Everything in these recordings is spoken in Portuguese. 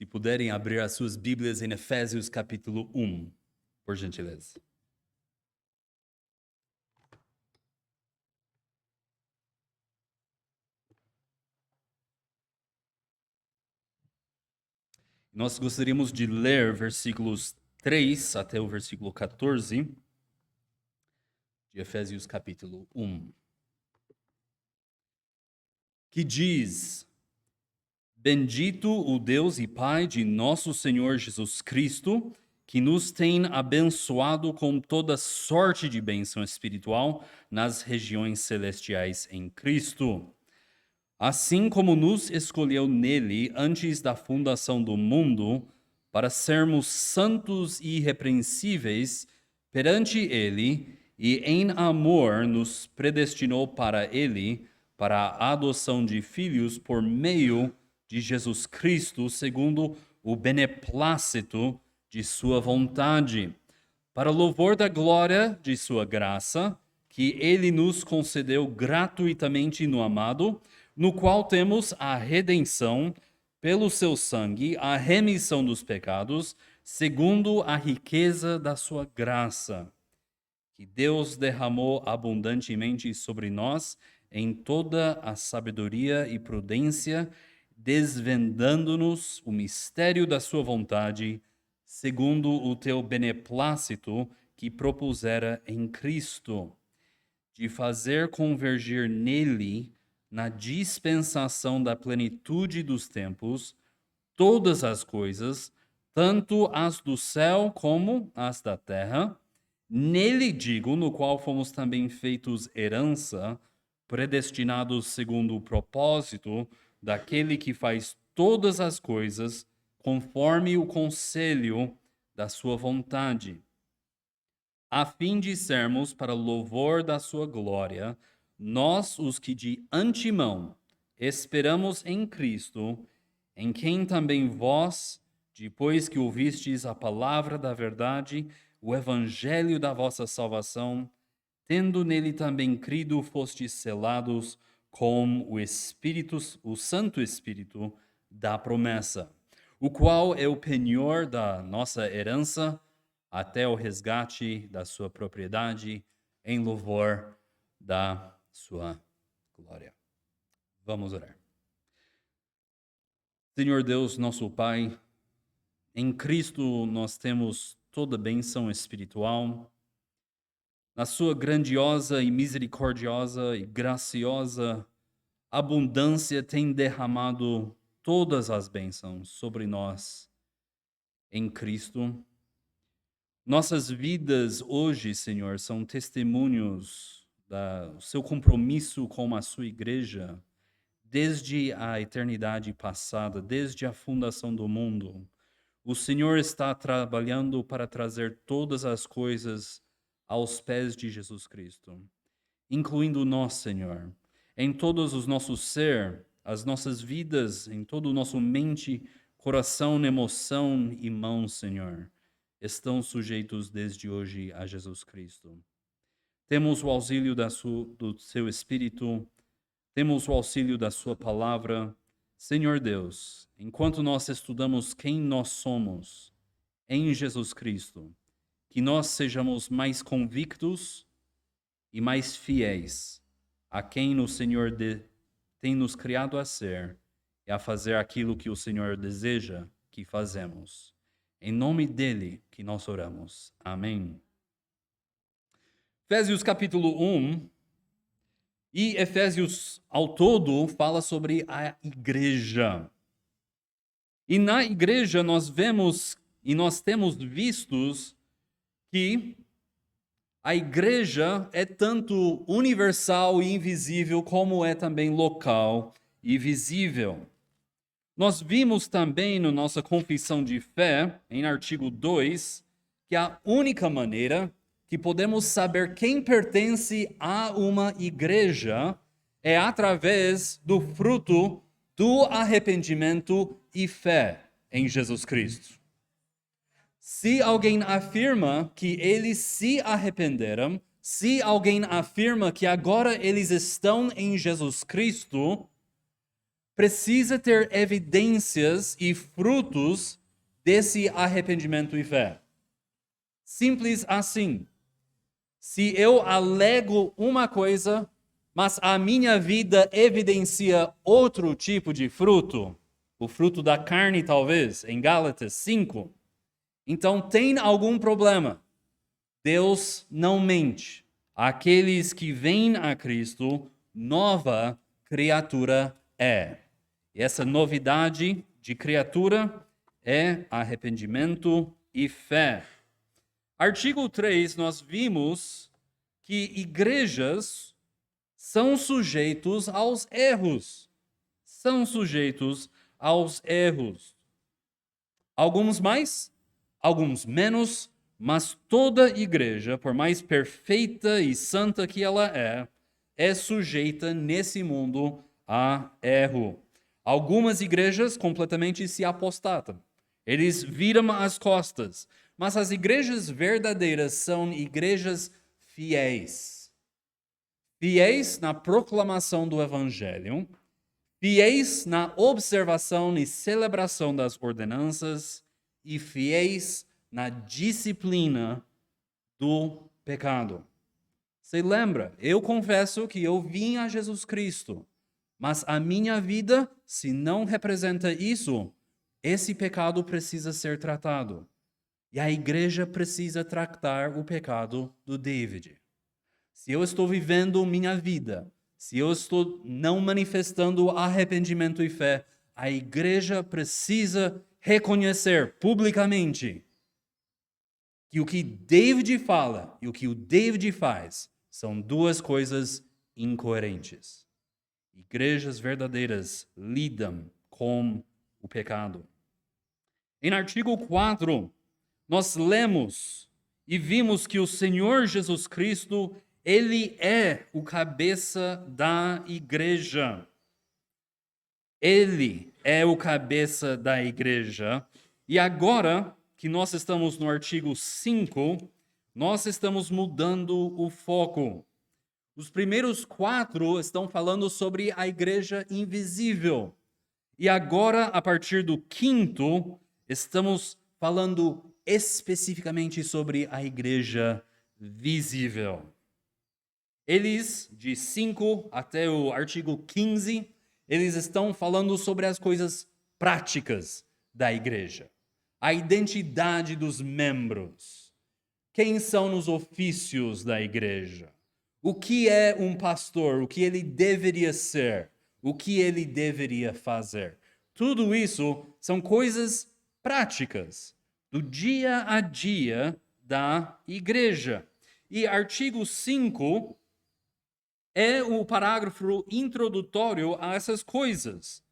Se puderem abrir as suas Bíblias em Efésios capítulo 1, por gentileza. Nós gostaríamos de ler versículos 3 até o versículo 14 de Efésios capítulo 1, que diz: Bendito o Deus e Pai de nosso Senhor Jesus Cristo, que nos tem abençoado com toda sorte de bênção espiritual nas regiões celestiais em Cristo. Assim como nos escolheu nele antes da fundação do mundo, para sermos santos e irrepreensíveis perante ele, e em amor nos predestinou para ele, para a adoção de filhos por meio de Jesus Cristo, segundo o beneplácito de sua vontade, para louvor da glória de sua graça, que ele nos concedeu gratuitamente no amado, no qual temos a redenção pelo seu sangue, a remissão dos pecados, segundo a riqueza da sua graça, que Deus derramou abundantemente sobre nós em toda a sabedoria e prudência, desvendando-nos o mistério da sua vontade, segundo o teu beneplácito que propusera em Cristo, de fazer convergir nele, na dispensação da plenitude dos tempos, todas as coisas, tanto as do céu como as da terra, nele digo, no qual fomos também feitos herança, predestinados segundo o propósito daquele que faz todas as coisas conforme o conselho da sua vontade, a fim de sermos para louvor da sua glória, nós os que de antemão esperamos em Cristo, em quem também vós, depois que ouvistes a palavra da verdade, o evangelho da vossa salvação, tendo nele também crido, fostes selados com o Espírito, o Santo Espírito da promessa, o qual é o penhor da nossa herança, até o resgate da sua propriedade, em louvor da sua glória. Vamos orar. Senhor Deus, nosso Pai, em Cristo nós temos toda bênção espiritual. Na sua grandiosa e misericordiosa e graciosa abundância tem derramado todas as bênçãos sobre nós em Cristo. Nossas vidas hoje, Senhor, são testemunhos do seu compromisso com a sua igreja desde a eternidade passada, desde a fundação do mundo. O Senhor está trabalhando para trazer todas as coisas aos pés de Jesus Cristo, incluindo nós, Senhor, em todos os nossos ser, as nossas vidas, em todo o nosso mente, coração, emoção e mãos, Senhor, estão sujeitos desde hoje a Jesus Cristo. Temos o auxílio do seu Espírito, temos o auxílio da sua palavra. Senhor Deus, enquanto nós estudamos quem nós somos em Jesus Cristo, que nós sejamos mais convictos e mais fiéis a quem o Senhor tem nos criado a ser e a fazer aquilo que o Senhor deseja que fazemos. Em nome dele que nós oramos. Amém. Efésios capítulo 1 e Efésios ao todo fala sobre a igreja. E na igreja nós vemos e nós temos vistos que a igreja é tanto universal e invisível como é também local e visível. Nós vimos também na nossa confissão de fé, em artigo 2, que a única maneira que podemos saber quem pertence a uma igreja é através do fruto do arrependimento e fé em Jesus Cristo. Se alguém afirma que eles se arrependeram, se alguém afirma que agora eles estão em Jesus Cristo, precisa ter evidências e frutos desse arrependimento e fé. Simples assim. Se eu alego uma coisa, mas a minha vida evidencia outro tipo de fruto, o fruto da carne talvez, em Gálatas 5, então tem algum problema. Deus não mente. Aqueles que vêm a Cristo, nova criatura é. E essa novidade de criatura é arrependimento e fé. Artigo 3, nós vimos que igrejas são sujeitos aos erros. São sujeitos aos erros. Alguns mais, alguns menos, mas toda igreja, por mais perfeita e santa que ela é sujeita nesse mundo a erro. Algumas igrejas completamente se apostatam. Eles viram as costas. Mas as igrejas verdadeiras são igrejas fiéis. Fiéis na proclamação do evangelho, fiéis na observação e celebração das ordenanças e fiéis na disciplina do pecado. Você lembra? Eu confesso que eu vim a Jesus Cristo, mas a minha vida, se não representa isso, esse pecado precisa ser tratado. E a igreja precisa tratar o pecado do David. Se eu estou vivendo minha vida, se eu estou não manifestando arrependimento e fé, a igreja precisa reconhecer publicamente que o que David fala e o que o David faz são duas coisas incoerentes. Igrejas verdadeiras lidam com o pecado. Em artigo 4, nós lemos e vimos que o Senhor Jesus Cristo, ele é o cabeça da igreja. Ele é o cabeça da igreja. E agora que nós estamos no artigo 5, nós estamos mudando o foco. Os primeiros 4 estão falando sobre a igreja invisível. E agora, a partir do 5º, estamos falando especificamente sobre a igreja visível. Eles, de 5 até o artigo 15, eles estão falando sobre as coisas práticas da igreja. A identidade dos membros. Quem são os ofícios da igreja? O que é um pastor? O que ele deveria ser? O que ele deveria fazer? Tudo isso são coisas práticas do dia a dia da igreja. E artigo 5 é o parágrafo introdutório a essas coisas.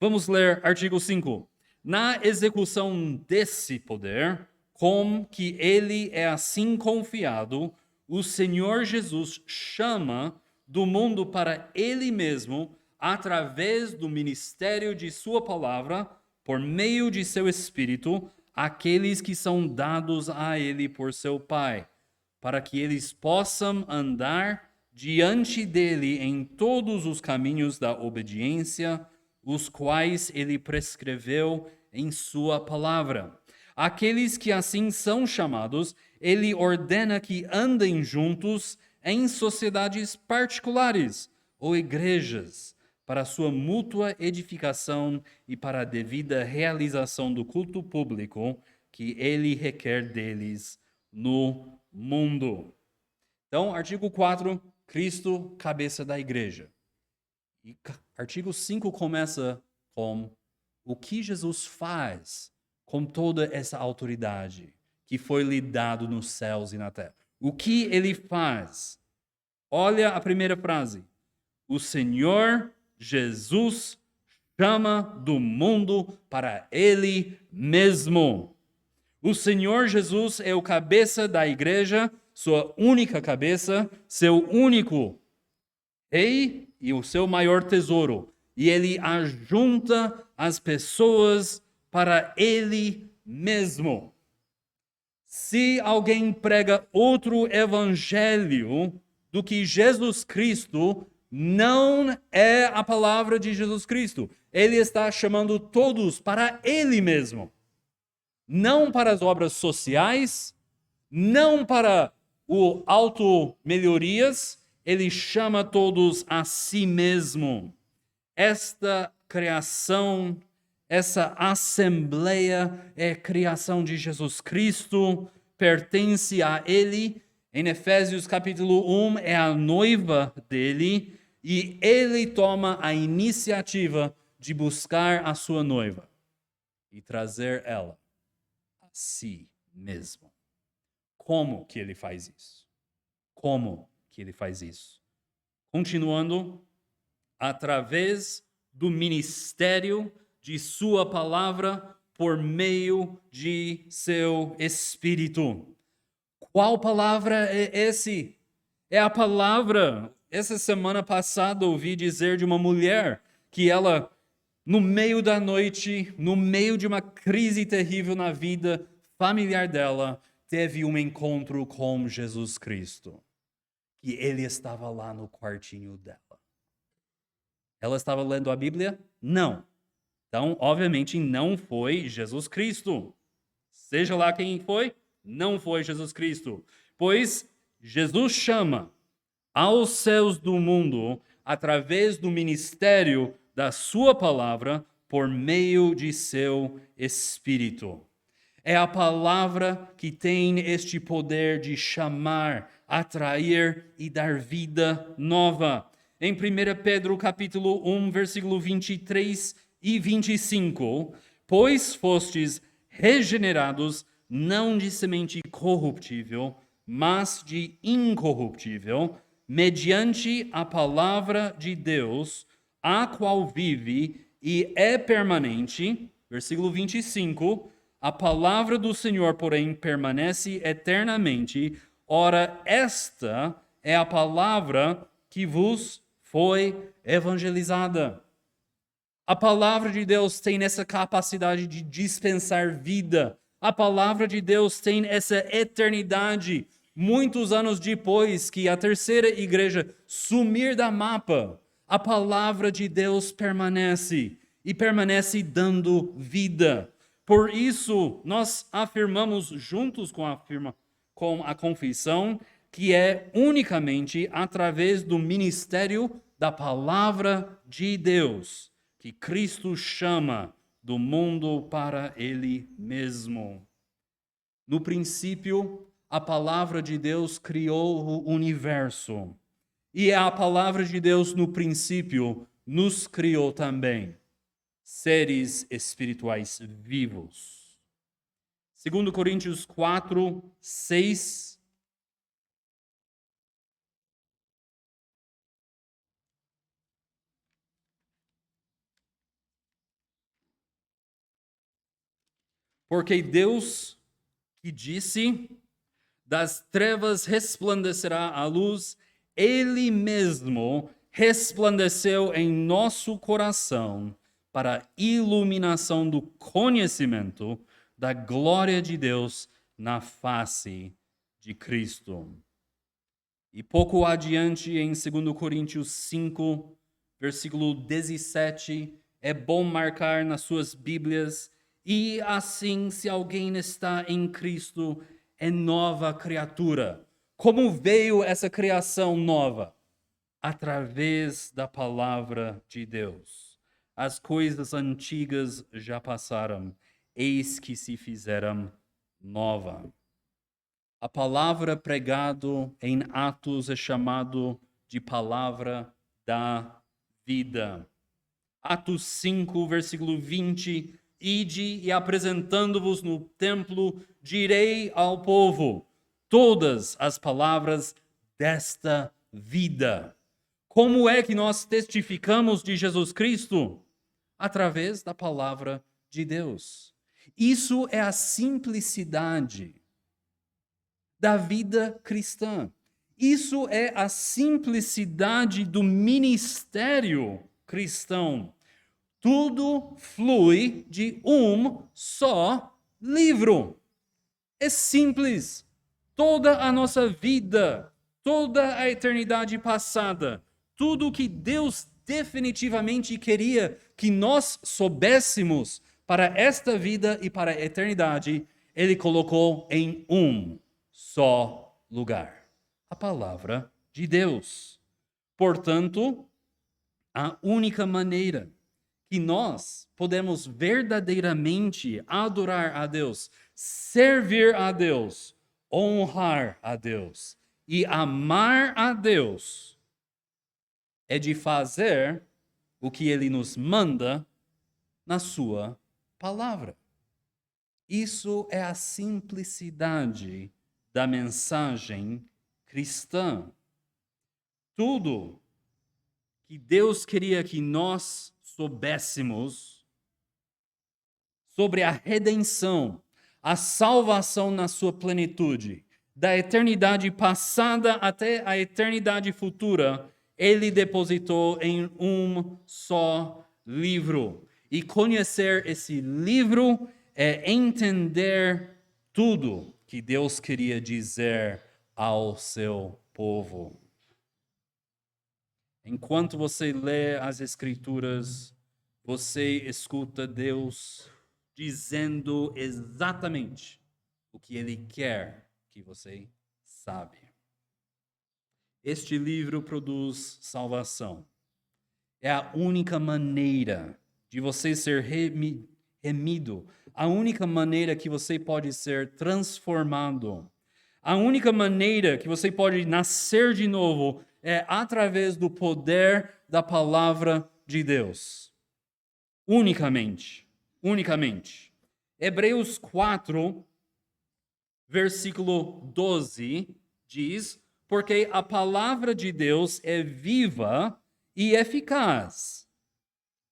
Vamos ler artigo 5. Na execução desse poder, com que ele é assim confiado, o Senhor Jesus chama do mundo para ele mesmo, através do ministério de sua palavra, por meio de seu Espírito, aqueles que são dados a ele por seu Pai, para que eles possam andar diante dele em todos os caminhos da obediência, os quais ele prescreveu em sua palavra. Aqueles que assim são chamados, ele ordena que andem juntos em sociedades particulares ou igrejas, para sua mútua edificação e para a devida realização do culto público que ele requer deles no mundo. Então, artigo 4, Cristo, cabeça da igreja. E artigo 5 começa com o que Jesus faz com toda essa autoridade que foi lhe dado nos céus e na terra. O que ele faz? Olha a primeira frase. O Senhor Jesus chama do mundo para ele mesmo. O Senhor Jesus é o cabeça da igreja, sua única cabeça, seu único rei e o seu maior tesouro. E ele ajunta as pessoas para ele mesmo. Se alguém prega outro evangelho do que Jesus Cristo, não é a palavra de Jesus Cristo. Ele está chamando todos para ele mesmo. Não para as obras sociais, não para o auto-melhorias, ele chama todos a si mesmo. Esta criação, essa assembleia é criação de Jesus Cristo, pertence a ele. Em Efésios capítulo 1 é a noiva dele e ele toma a iniciativa de buscar a sua noiva e trazer ela a si mesmo. Como que ele faz isso? Como que ele faz isso? Continuando, através do ministério de sua palavra por meio de seu Espírito. Qual palavra é esse? É a palavra. Essa semana passada ouvi dizer de uma mulher que ela, no meio da noite, no meio de uma crise terrível na vida familiar dela, teve um encontro com Jesus Cristo. E ele estava lá no quartinho dela. Ela estava lendo a Bíblia? Não. Então, obviamente, não foi Jesus Cristo. Seja lá quem foi, não foi Jesus Cristo. Pois Jesus chama aos céus do mundo através do ministério da sua palavra por meio de seu Espírito. É a palavra que tem este poder de chamar, atrair e dar vida nova. Em 1 Pedro capítulo 1, versículo 23 e 25, pois fostes regenerados não de semente corruptível, mas de incorruptível, mediante a palavra de Deus, a qual vive e é permanente. Versículo 25, a palavra do Senhor, porém, permanece eternamente. Ora, esta é a palavra que vos foi evangelizada. A palavra de Deus tem essa capacidade de dispensar vida. A palavra de Deus tem essa eternidade. Muitos anos depois que a terceira igreja sumir da mapa, a palavra de Deus permanece e permanece dando vida. Por isso, nós afirmamos juntos com a confissão que é unicamente através do ministério da palavra de Deus que Cristo chama do mundo para ele mesmo. No princípio, a palavra de Deus criou o universo. E a palavra de Deus, no princípio, nos criou também, seres espirituais vivos. 2 Coríntios 4, 6. Porque Deus que disse, das trevas resplandecerá a luz, Ele mesmo resplandeceu em nosso coração para a iluminação do conhecimento da glória de Deus na face de Cristo. E pouco adiante, em 2 Coríntios 5, versículo 17, é bom marcar nas suas Bíblias: e assim, se alguém está em Cristo, é nova criatura. Como veio essa criação nova? Através da palavra de Deus. As coisas antigas já passaram, eis que se fizeram nova. A palavra pregado em Atos é chamado de palavra da vida. Atos 5, versículo 20, ide e apresentando-vos no templo, direi ao povo todas as palavras desta vida. Como é que nós testificamos de Jesus Cristo? Através da palavra de Deus. Isso é a simplicidade da vida cristã. Isso é a simplicidade do ministério cristão. Tudo flui de um só livro. É simples. Toda a nossa vida, toda a eternidade passada, tudo o que Deus definitivamente queria que nós soubéssemos para esta vida e para a eternidade, ele colocou em um só lugar: a palavra de Deus. Portanto, a única maneira que nós podemos verdadeiramente adorar a Deus, servir a Deus, honrar a Deus e amar a Deus é de fazer o que ele nos manda na sua palavra. Isso é a simplicidade da mensagem cristã. Tudo que Deus queria que nós soubéssemos sobre a redenção, a salvação na sua plenitude, da eternidade passada até a eternidade futura, ele depositou em um só livro. E conhecer esse livro é entender tudo que Deus queria dizer ao seu povo. Enquanto você lê as Escrituras, você escuta Deus dizendo exatamente o que Ele quer que você saiba. Este livro produz salvação. É a única maneira de você ser remido, a única maneira que você pode ser transformado, a única maneira que você pode nascer de novo é através do poder da palavra de Deus. Unicamente. Hebreus 4, versículo 12, diz: porque a palavra de Deus é viva e eficaz,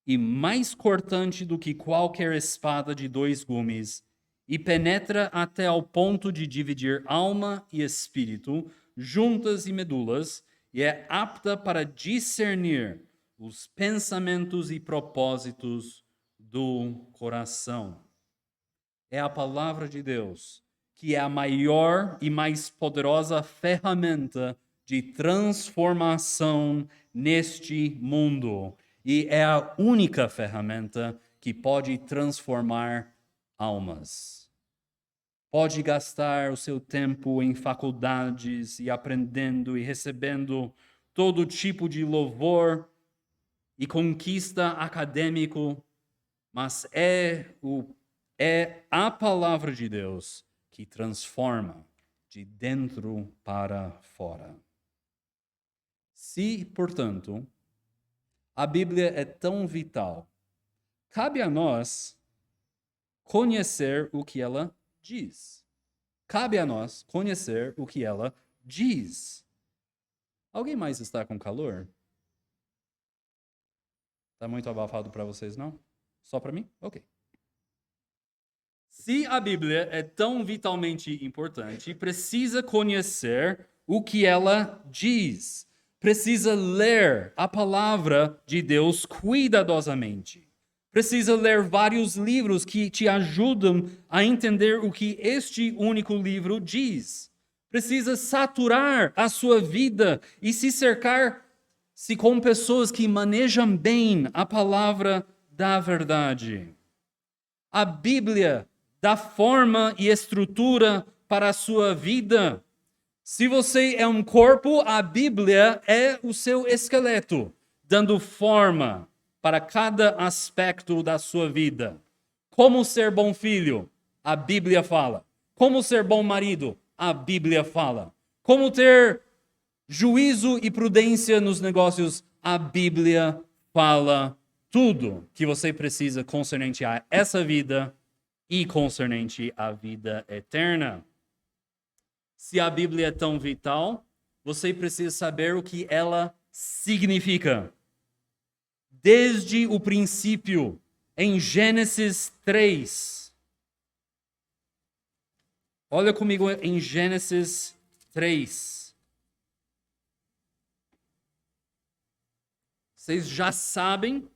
e mais cortante do que qualquer espada de dois gumes, e penetra até ao ponto de dividir alma e espírito, juntas e medulas, e é apta para discernir os pensamentos e propósitos do coração. É a palavra de Deus que é a maior e mais poderosa ferramenta de transformação neste mundo. E é a única ferramenta que pode transformar almas. Pode gastar o seu tempo em faculdades e aprendendo e recebendo todo tipo de louvor e conquista acadêmico, mas é a palavra de Deus que transforma de dentro para fora. Se, portanto, a Bíblia é tão vital, cabe a nós conhecer o que ela diz. Cabe a nós conhecer o que ela diz. Alguém mais está com calor? Está muito abafado para vocês, não? Só para mim? Ok. Se a Bíblia é tão vitalmente importante, precisa conhecer o que ela diz. Precisa ler a palavra de Deus cuidadosamente. Precisa ler vários livros que te ajudam a entender o que este único livro diz. Precisa saturar a sua vida e se cercar-se com pessoas que manejam bem a palavra da verdade. A Bíblia dá forma e estrutura para a sua vida. Se você é um corpo, a Bíblia é o seu esqueleto, dando forma para cada aspecto da sua vida. Como ser bom filho? A Bíblia fala. Como ser bom marido? A Bíblia fala. Como ter juízo e prudência nos negócios? A Bíblia fala tudo que você precisa concernente a essa vida e concernente à vida eterna. Se a Bíblia é tão vital, você precisa saber o que ela significa. Desde o princípio, em Gênesis 3. Olha comigo em Gênesis 3. Vocês já sabem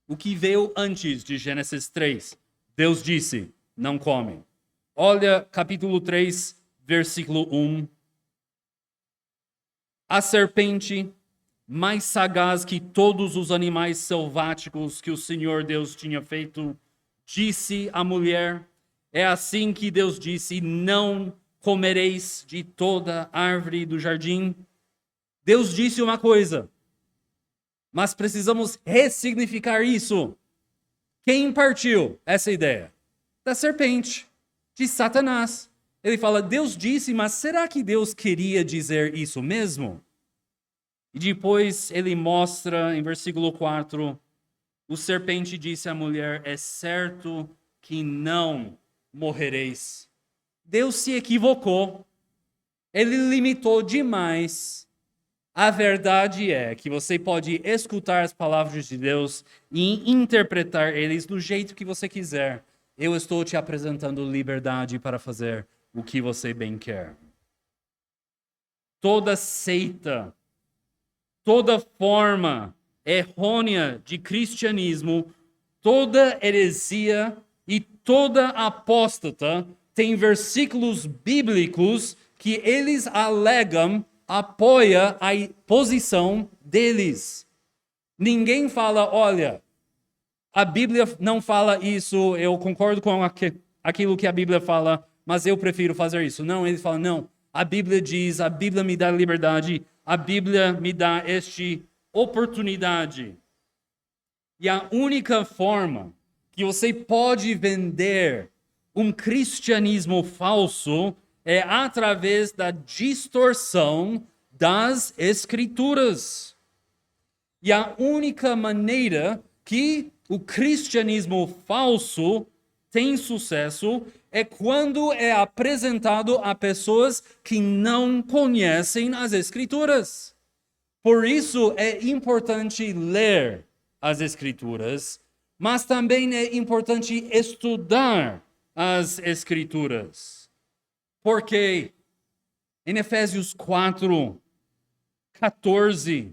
o que veio antes de Gênesis 3. Deus disse, não come. Olha capítulo 3, versículo 1. A serpente mais sagaz que todos os animais selváticos que o Senhor Deus tinha feito, disse à mulher: é assim que Deus disse: não comereis de toda árvore do jardim. Deus disse uma coisa, mas precisamos ressignificar isso. Quem partiu essa ideia? Da serpente, de Satanás. Ele fala: Deus disse, mas será que Deus queria dizer isso mesmo? E depois ele mostra em versículo 4, o serpente disse à mulher: é certo que não morrereis. Deus se equivocou. Ele limitou demais. A verdade é que você pode escutar as palavras de Deus e interpretar eles do jeito que você quiser. Eu estou te apresentando liberdade para fazer o que você bem quer. Toda seita, toda forma errônea de cristianismo, toda heresia e toda apóstata tem versículos bíblicos que eles alegam apoia a posição deles. Ninguém fala: olha, a Bíblia não fala isso, eu concordo com aquilo que a Bíblia fala, mas eu prefiro fazer isso. Não, eles falam: não, a Bíblia diz, a Bíblia me dá liberdade, a Bíblia me dá esta oportunidade. E a única forma que você pode vender um cristianismo falso é através da distorção das Escrituras. E a única maneira que o cristianismo falso tem sucesso é quando é apresentado a pessoas que não conhecem as Escrituras. Por isso é importante ler as Escrituras, mas também é importante estudar as Escrituras. Porque em Efésios 4, 14,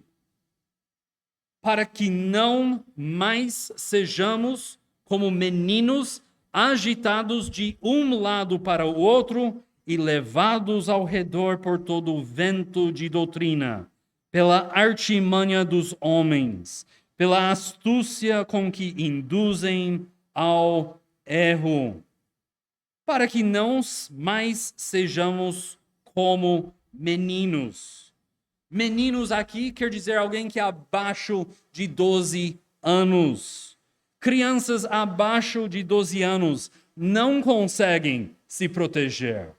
para que não mais sejamos como meninos agitados de um lado para o outro e levados ao redor por todo o vento de doutrina, pela artimanha dos homens, pela astúcia com que induzem ao erro, para que não mais sejamos como meninos. Meninos aqui quer dizer alguém que é abaixo de 12 anos. Crianças abaixo de 12 anos não conseguem se proteger.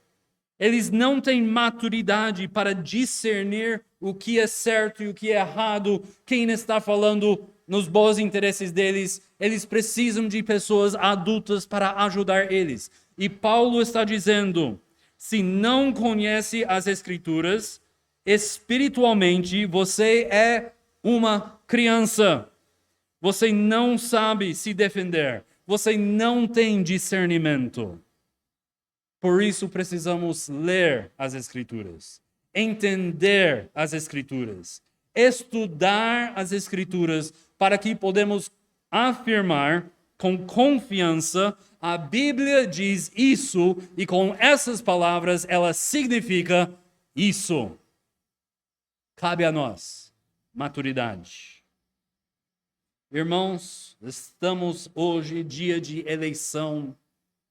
Eles não têm maturidade para discernir o que é certo e o que é errado, quem está falando nos bons interesses deles. Eles precisam de pessoas adultas para ajudar eles. E Paulo está dizendo: se não conhece as Escrituras, espiritualmente você é uma criança. Você não sabe se defender. Você não tem discernimento. Por isso precisamos ler as Escrituras, entender as Escrituras, estudar as Escrituras para que podemos afirmar com confiança: a Bíblia diz isso e com essas palavras ela significa isso. Cabe a nós maturidade. Irmãos, estamos hoje dia de eleição.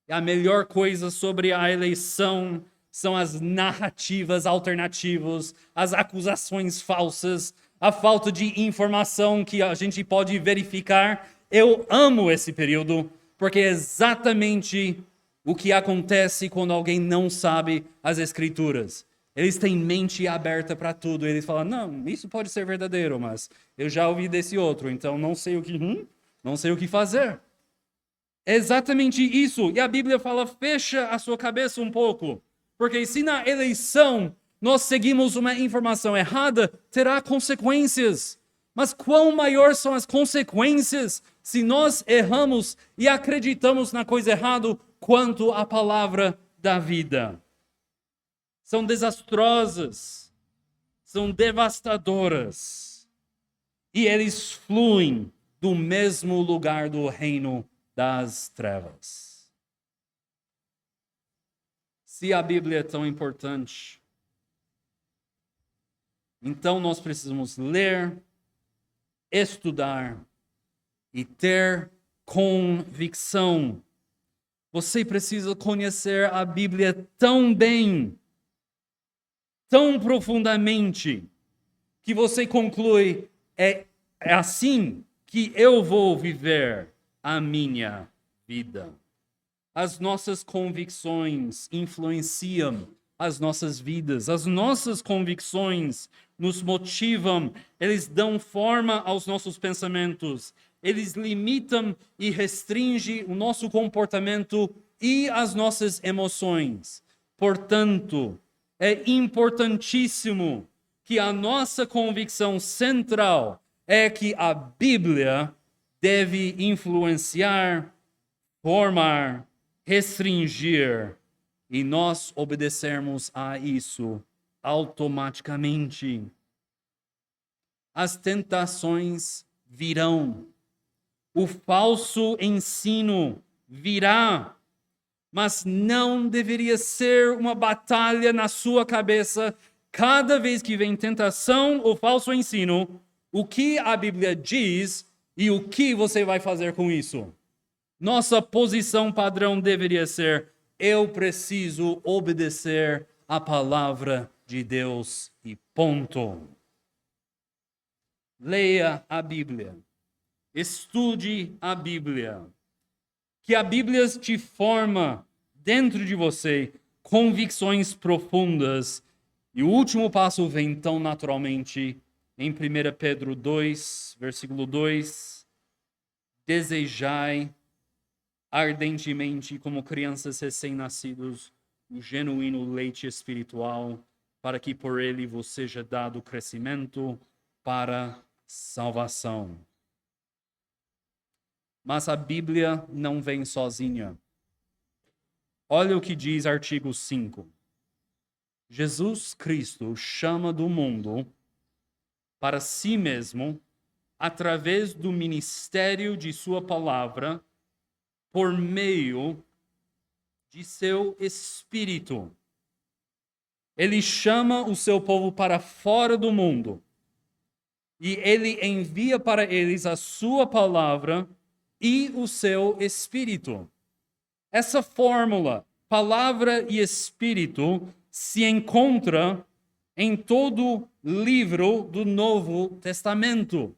E a melhor coisa sobre a eleição são as narrativas alternativas, as acusações falsas, a falta de informação que a gente pode verificar. Eu amo esse período, porque é exatamente o que acontece quando alguém não sabe as Escrituras. Eles têm mente aberta para tudo. Eles falam: não, isso pode ser verdadeiro, mas eu já ouvi desse outro, então não sei o que fazer. É exatamente isso. E a Bíblia fala: fecha a sua cabeça um pouco. Porque se na eleição nós seguimos uma informação errada, terá consequências. Mas quão maior são as consequências se nós erramos e acreditamos na coisa errada quanto a palavra da vida? São desastrosas, são devastadoras. E eles fluem do mesmo lugar do reino das trevas. Se a Bíblia é tão importante, Então nós precisamos ler, estudar e ter convicção. Você precisa conhecer a Bíblia tão bem, tão profundamente, que você conclui, é assim que eu vou viver a minha vida. As nossas convicções influenciam as nossas vidas. As nossas convicções nos motivam, eles dão forma aos nossos pensamentos. Eles limitam e restringem o nosso comportamento e as nossas emoções. Portanto, é importantíssimo que a nossa convicção central é que a Bíblia deve influenciar, formar, restringir, e nós obedecermos a isso automaticamente. As tentações virão. O falso ensino virá. Mas não deveria ser uma batalha na sua cabeça cada vez que vem tentação ou falso ensino, o que a Bíblia diz e o que você vai fazer com isso. Nossa posição padrão deveria ser: eu preciso obedecer a palavra de Deus e ponto. Leia a Bíblia. Estude a Bíblia. Que a Bíblia te forma dentro de você convicções profundas. E o último passo vem tão naturalmente em 1 Pedro 2, versículo 2. Desejai ardentemente, como crianças recém-nascidos, o genuíno leite espiritual, para que por ele vos seja dado crescimento para salvação. Mas a Bíblia não vem sozinha. Olha o que diz artigo 5. Jesus Cristo chama do mundo para si mesmo, através do ministério de sua palavra, por meio de seu Espírito. Ele chama o seu povo para fora do mundo e ele envia para eles a sua palavra e o seu Espírito. Essa fórmula, palavra e Espírito, se encontra em todo livro do Novo Testamento.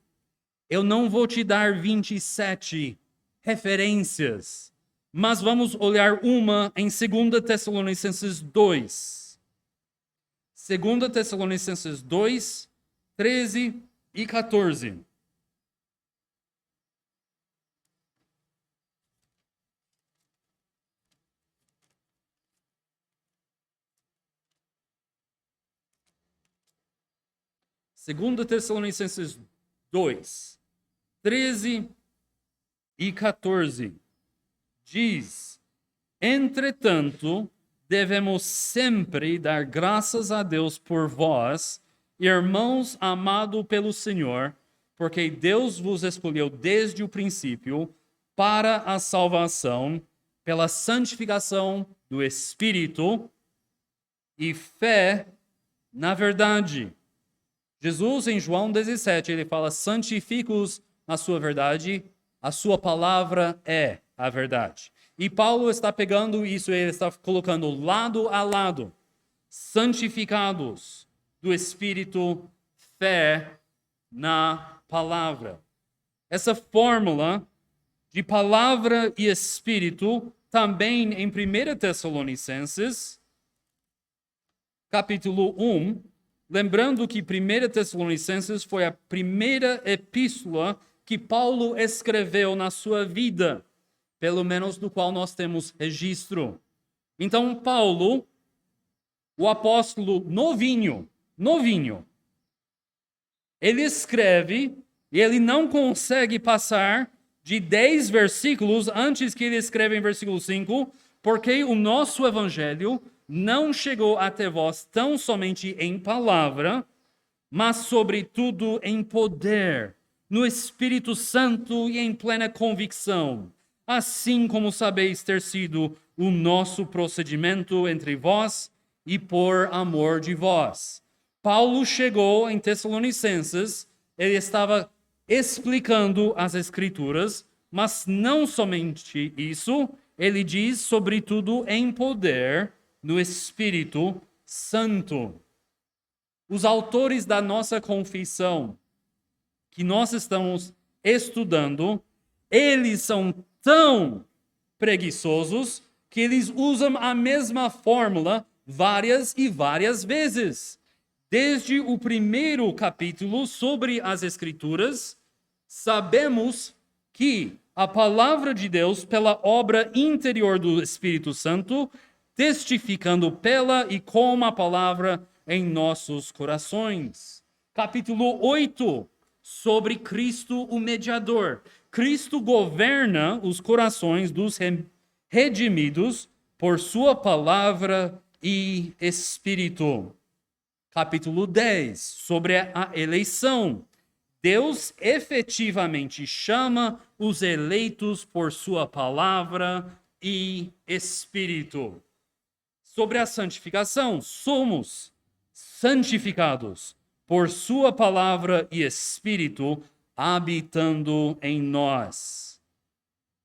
Eu não vou te dar 27 referências, mas vamos olhar uma em 2 Tessalonicenses 2. 2 Tessalonicenses 2, 13 e 14. Segunda Tessalonicenses 2, 13 e 14. Diz: entretanto, devemos sempre dar graças a Deus por vós, irmãos amados pelo Senhor, porque Deus vos escolheu desde o princípio para a salvação, pela santificação do Espírito e fé na verdade. Jesus, em João 17, ele fala: santifica-os na sua verdade, a sua palavra é a verdade. E Paulo está pegando isso, ele está colocando lado a lado. Santificados do Espírito, fé na palavra. Essa fórmula de palavra e Espírito, também em 1 Tessalonicenses, capítulo 1, lembrando que 1 Tessalonicenses foi a primeira epístola que Paulo escreveu na sua vida, pelo menos do qual nós temos registro. Então, Paulo, o apóstolo novinho, ele escreve e ele não consegue passar de 10 versículos antes que ele escreva em versículo 5, porque o nosso evangelho não chegou até vós tão somente em palavra, mas sobretudo em poder, no Espírito Santo e em plena convicção, assim como sabeis ter sido o nosso procedimento entre vós e por amor de vós. Paulo chegou em Tessalonicenses, ele estava explicando as Escrituras, mas não somente isso, ele diz, sobretudo, em poder no Espírito Santo. Os autores da nossa confissão, que nós estamos estudando, eles são tão preguiçosos que eles usam a mesma fórmula várias e várias vezes. Desde o primeiro capítulo sobre as Escrituras, sabemos que a palavra de Deus, pela obra interior do Espírito Santo, testificando pela e com a palavra em nossos corações. Capítulo 8, sobre Cristo, o mediador. Cristo governa os corações dos redimidos por sua palavra e Espírito. Capítulo 10, sobre a eleição. Deus efetivamente chama os eleitos por sua palavra e Espírito. Sobre a santificação, somos santificados por sua palavra e Espírito habitando em nós.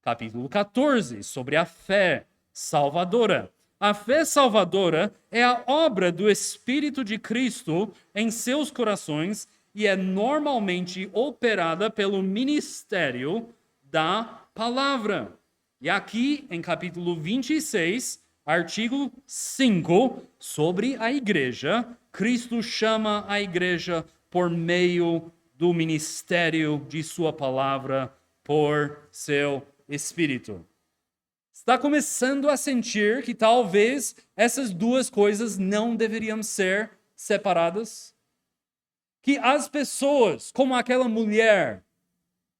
Capítulo 14, sobre a fé salvadora. A fé salvadora é a obra do Espírito de Cristo em seus corações e é normalmente operada pelo ministério da palavra. E aqui, em capítulo 26, artigo 5, sobre a igreja, Cristo chama a igreja por meio do ministério de sua palavra, por seu Espírito. Está começando a sentir que talvez essas duas coisas não deveriam ser separadas? Que as pessoas, como aquela mulher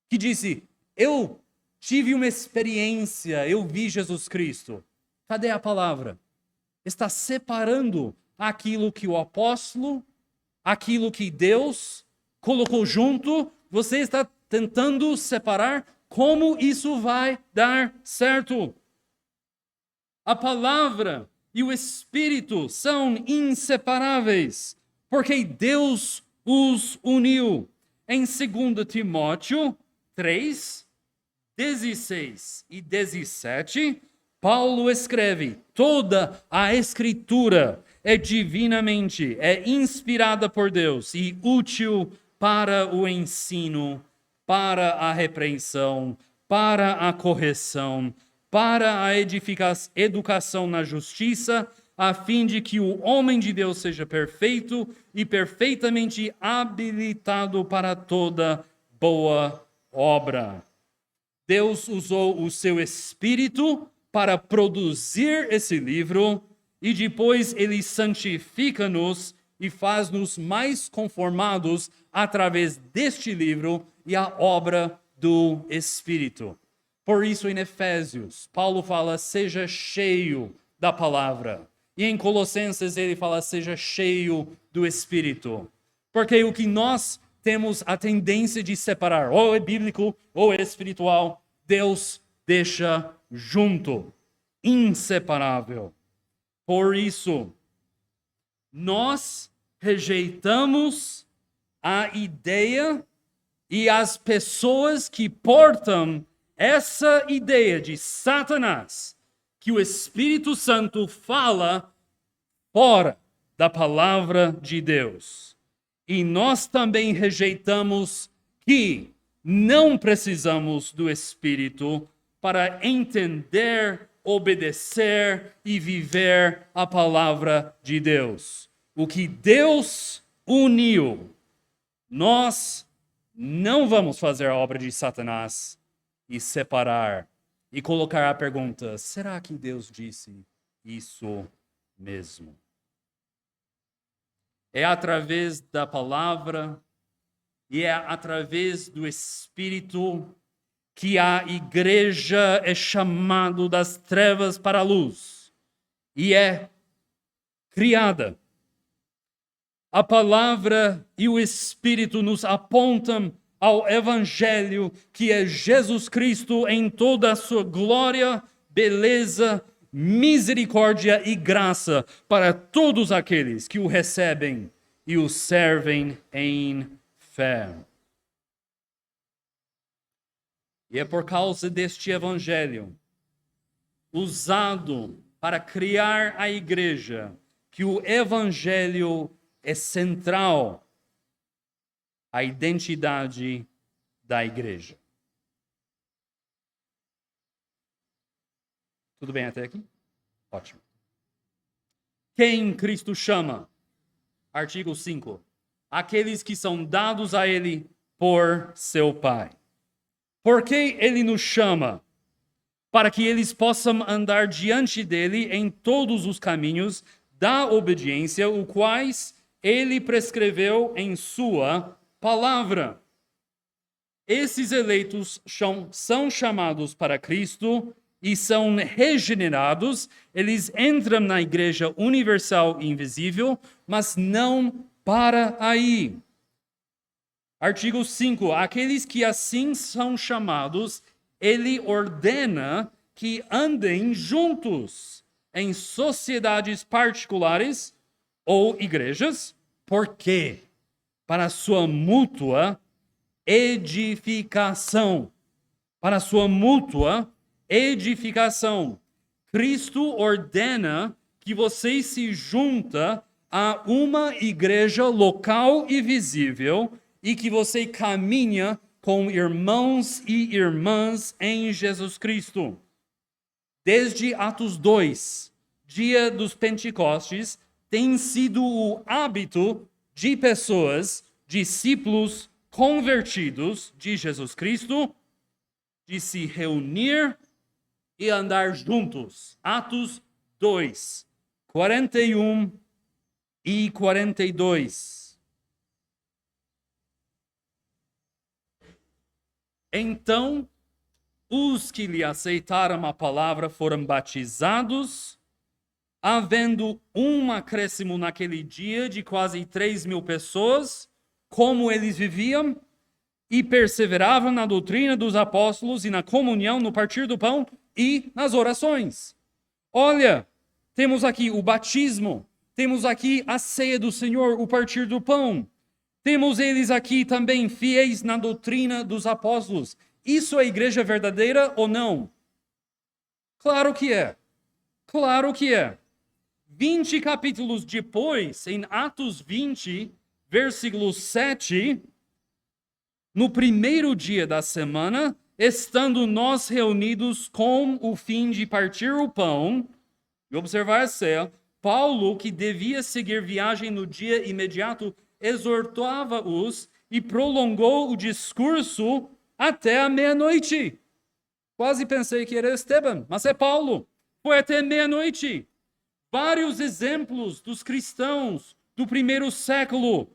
que disse, eu tive uma experiência, eu vi Jesus Cristo. Cadê a palavra? Está separando aquilo que o apóstolo, aquilo que Deus colocou junto, você está tentando separar. Como isso vai dar certo? A palavra e o Espírito são inseparáveis, porque Deus os uniu. Em 2 Timóteo 3, 16 e 17, Paulo escreve, toda a Escritura é divinamente, é inspirada por Deus e útil para o ensino, para a repreensão, para a correção, para a educação na justiça, a fim de que o homem de Deus seja perfeito e perfeitamente habilitado para toda boa obra. Deus usou o seu Espírito para produzir esse livro e depois ele santifica-nos e faz-nos mais conformados através deste livro e a obra do Espírito. Por isso, em Efésios, Paulo fala, seja cheio da palavra. E em Colossenses ele fala, seja cheio do Espírito. Porque o que nós temos a tendência de separar, ou é bíblico ou é espiritual, Deus deixa junto, inseparável. Por isso, nós rejeitamos a ideia e as pessoas que portam essa ideia de Satanás, que o Espírito Santo fala fora da palavra de Deus. E nós também rejeitamos que não precisamos do Espírito para entender, obedecer e viver a palavra de Deus. O que Deus uniu, nós não vamos fazer a obra de Satanás e separar e colocar a pergunta, será que Deus disse isso mesmo? É através da palavra e é através do Espírito que a igreja é chamada das trevas para a luz e é criada. A palavra e o Espírito nos apontam ao Evangelho, que é Jesus Cristo em toda a sua glória, beleza, misericórdia e graça para todos aqueles que o recebem e o servem em fé. E é por causa deste evangelho, usado para criar a igreja, que o evangelho é central à identidade da igreja. Tudo bem até aqui? Ótimo. Quem Cristo chama? Artigo 5. Aqueles que são dados a ele por seu Pai. Por que ele nos chama? Para que eles possam andar diante dele em todos os caminhos da obediência, os quais ele prescreveu em sua palavra. Esses eleitos são chamados para Cristo e são regenerados, eles entram na igreja universal e invisível, mas não para aí. Artigo 5. Aqueles que assim são chamados, ele ordena que andem juntos em sociedades particulares ou igrejas. Por quê? Para sua mútua edificação. Para sua mútua edificação. Cristo ordena que você se junta a uma igreja local e visível e que você caminha com irmãos e irmãs em Jesus Cristo. Desde Atos 2, dia dos Pentecostes, tem sido o hábito de pessoas, discípulos convertidos de Jesus Cristo, de se reunir e andar juntos. Atos 2, 41 e 42. Então, os que lhe aceitaram a palavra foram batizados, havendo um acréscimo naquele dia de quase 3.000 pessoas, como eles viviam, e perseveravam na doutrina dos apóstolos e na comunhão, no partir do pão e nas orações. Olha, temos aqui o batismo, temos aqui a ceia do Senhor, o partir do pão. Temos eles aqui também fiéis na doutrina dos apóstolos. Isso é igreja verdadeira ou não? Claro que é. Claro que é. 20 capítulos depois, em Atos 20, versículo 7, no primeiro dia da semana, estando nós reunidos com o fim de partir o pão e observar a ceia, Paulo, que devia seguir viagem no dia imediato, exortava-os e prolongou o discurso até a meia-noite. Quase pensei que era Esteban, mas é Paulo. Foi até meia-noite. Vários exemplos dos cristãos do primeiro século,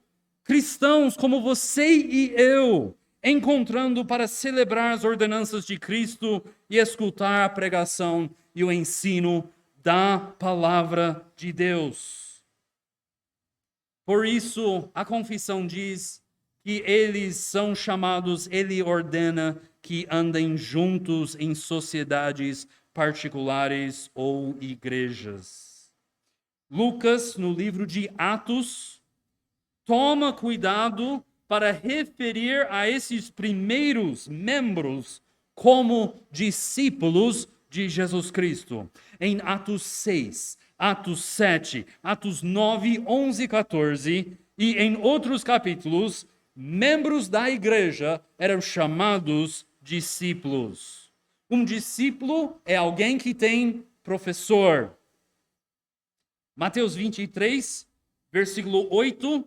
cristãos como você e eu, encontrando para celebrar as ordenanças de Cristo e escutar a pregação e o ensino da palavra de Deus. Por isso, a confissão diz que eles são chamados, ele ordena que andem juntos em sociedades particulares ou igrejas. Lucas, no livro de Atos, toma cuidado para referir a esses primeiros membros como discípulos de Jesus Cristo. Em Atos 6, Atos 7, Atos 9, 11 e 14, e em outros capítulos, membros da igreja eram chamados discípulos. Um discípulo é alguém que tem professor. Mateus 23, versículo 8,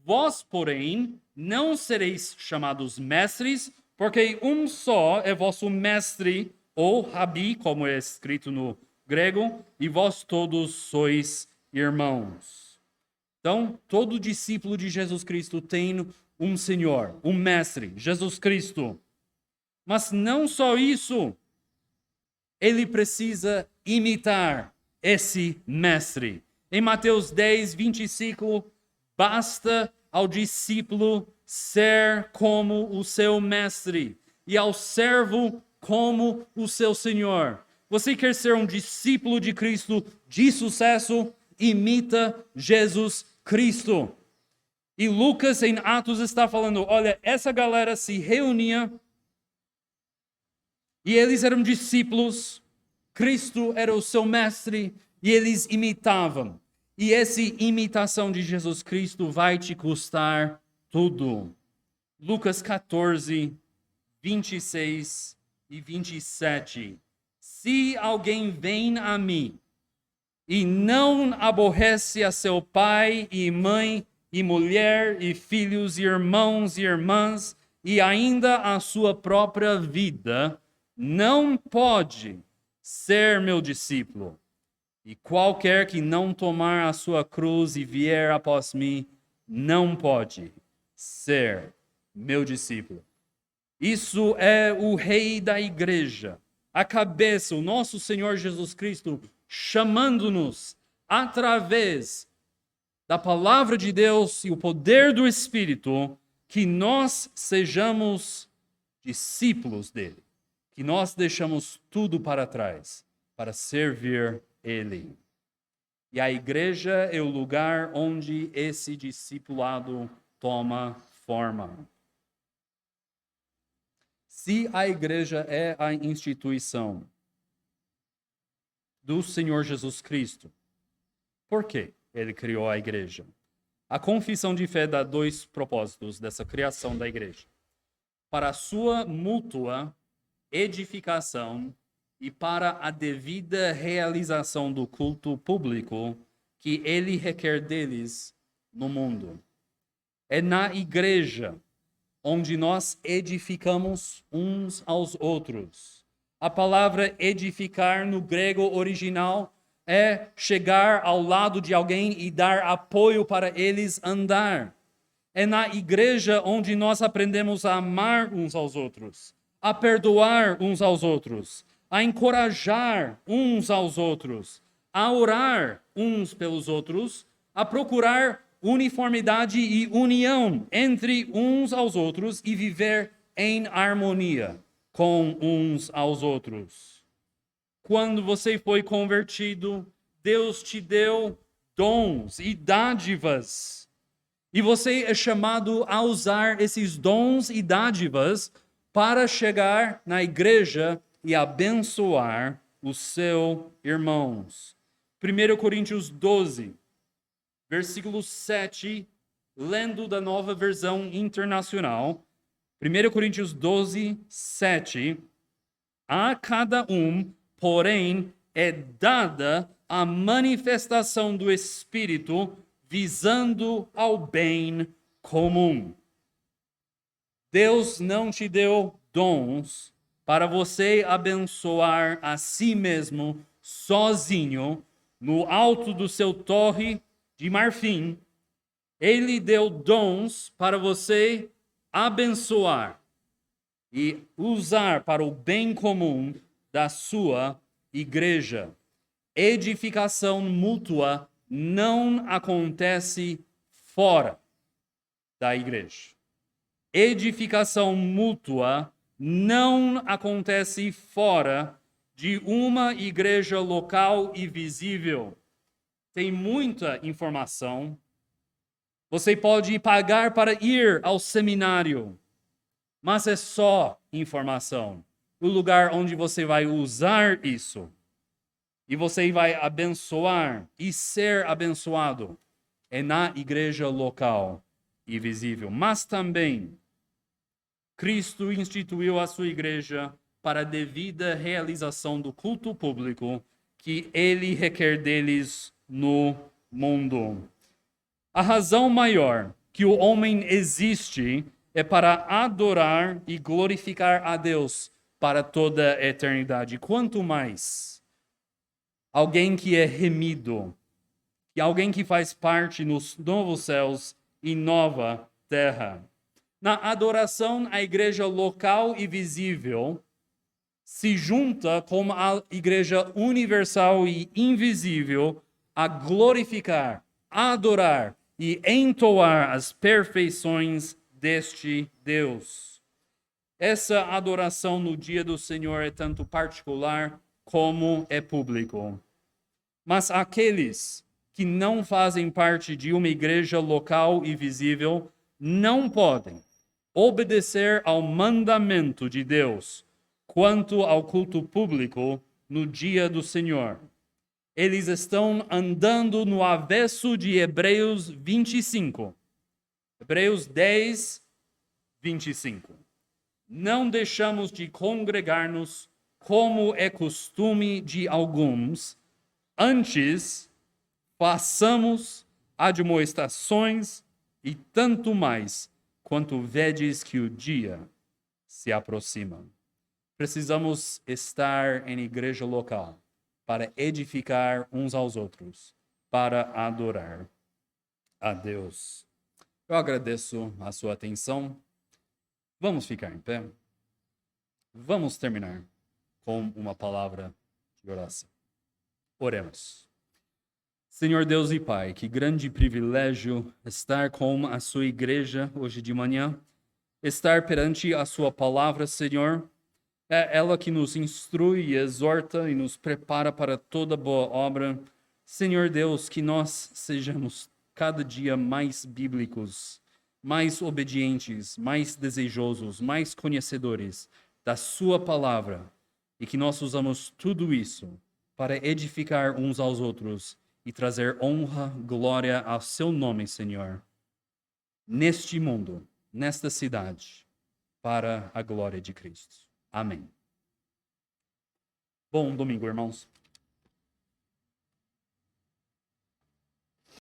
vós, porém, não sereis chamados mestres, porque um só é vosso mestre, ou rabi, como é escrito no grego, e vós todos sois irmãos. Então, todo discípulo de Jesus Cristo tem um Senhor, um mestre, Jesus Cristo. Mas não só isso, ele precisa imitar esse mestre. Em Mateus 10, 25, basta ao discípulo ser como o seu mestre e ao servo como o seu Senhor. Você quer ser um discípulo de Cristo de sucesso? Imita Jesus Cristo. E Lucas, em Atos, está falando, olha, essa galera se reunia e eles eram discípulos, Cristo era o seu mestre e eles imitavam. E essa imitação de Jesus Cristo vai te custar tudo. Lucas 14, 26 e 27. Se alguém vem a mim e não aborrece a seu pai e mãe e mulher e filhos e irmãos e irmãs e ainda a sua própria vida, não pode ser meu discípulo. E qualquer que não tomar a sua cruz e vier após mim, não pode ser meu discípulo. Isso é o rei da igreja, a cabeça, o nosso Senhor Jesus Cristo, chamando-nos através da palavra de Deus e o poder do Espírito, que nós sejamos discípulos dele, que nós deixamos tudo para trás para servir ele. E a igreja é o lugar onde esse discipulado toma forma. Se a igreja é a instituição do Senhor Jesus Cristo, por que ele criou a igreja? A confissão de fé dá dois propósitos dessa criação da igreja: para a sua mútua edificação e para a devida realização do culto público que ele requer deles no mundo. É na igreja onde nós edificamos uns aos outros. A palavra edificar no grego original é chegar ao lado de alguém e dar apoio para eles andar. É na igreja onde nós aprendemos a amar uns aos outros, a perdoar uns aos outros, a encorajar uns aos outros, a orar uns pelos outros, a procurar uniformidade e união entre uns aos outros e viver em harmonia com uns aos outros. Quando você foi convertido, Deus te deu dons e dádivas. E você é chamado a usar esses dons e dádivas para chegar na igreja e abençoar os seus irmãos. 1 Coríntios 12, versículo 7, lendo da Nova Versão Internacional. 1 Coríntios 12, 7. A cada um, porém, é dada a manifestação do Espírito, visando ao bem comum. Deus não te deu dons para você abençoar a si mesmo, sozinho, no alto do seu torre de marfim. Ele deu dons para você abençoar e usar para o bem comum da sua igreja. Edificação mútua não acontece fora da igreja. Edificação mútua não acontece fora de uma igreja local e visível. Tem muita informação. Você pode pagar para ir ao seminário, mas é só informação. O lugar onde você vai usar isso e você vai abençoar e ser abençoado é na igreja local e visível. Mas também Cristo instituiu a sua igreja para a devida realização do culto público que ele requer deles no mundo. A razão maior que o homem existe é para adorar e glorificar a Deus para toda a eternidade. Quanto mais alguém que é remido, e alguém que faz parte nos novos céus e nova terra. Na adoração, a igreja local e visível se junta com a igreja universal e invisível a glorificar, a adorar e entoar as perfeições deste Deus. Essa adoração no dia do Senhor é tanto particular como é público. Mas aqueles que não fazem parte de uma igreja local e visível não podem obedecer ao mandamento de Deus quanto ao culto público no dia do Senhor. Eles estão andando no avesso de Hebreus 25. Hebreus 10, 25. Não deixamos de congregar-nos, como é costume de alguns, antes façamos admoestações e tanto mais, quanto vedes que o dia se aproxima. Precisamos estar em igreja local para edificar uns aos outros, para adorar a Deus. Eu agradeço a sua atenção. Vamos ficar em pé. Vamos terminar com uma palavra de oração. Oremos. Senhor Deus e Pai, que grande privilégio estar com a sua igreja hoje de manhã, estar perante a sua palavra, Senhor. É ela que nos instrui e exorta e nos prepara para toda boa obra. Senhor Deus, que nós sejamos cada dia mais bíblicos, mais obedientes, mais desejosos, mais conhecedores da sua palavra e que nós usamos tudo isso para edificar uns aos outros e trazer honra, glória ao seu nome, Senhor, neste mundo, nesta cidade, para a glória de Cristo. Amém. Bom domingo, irmãos.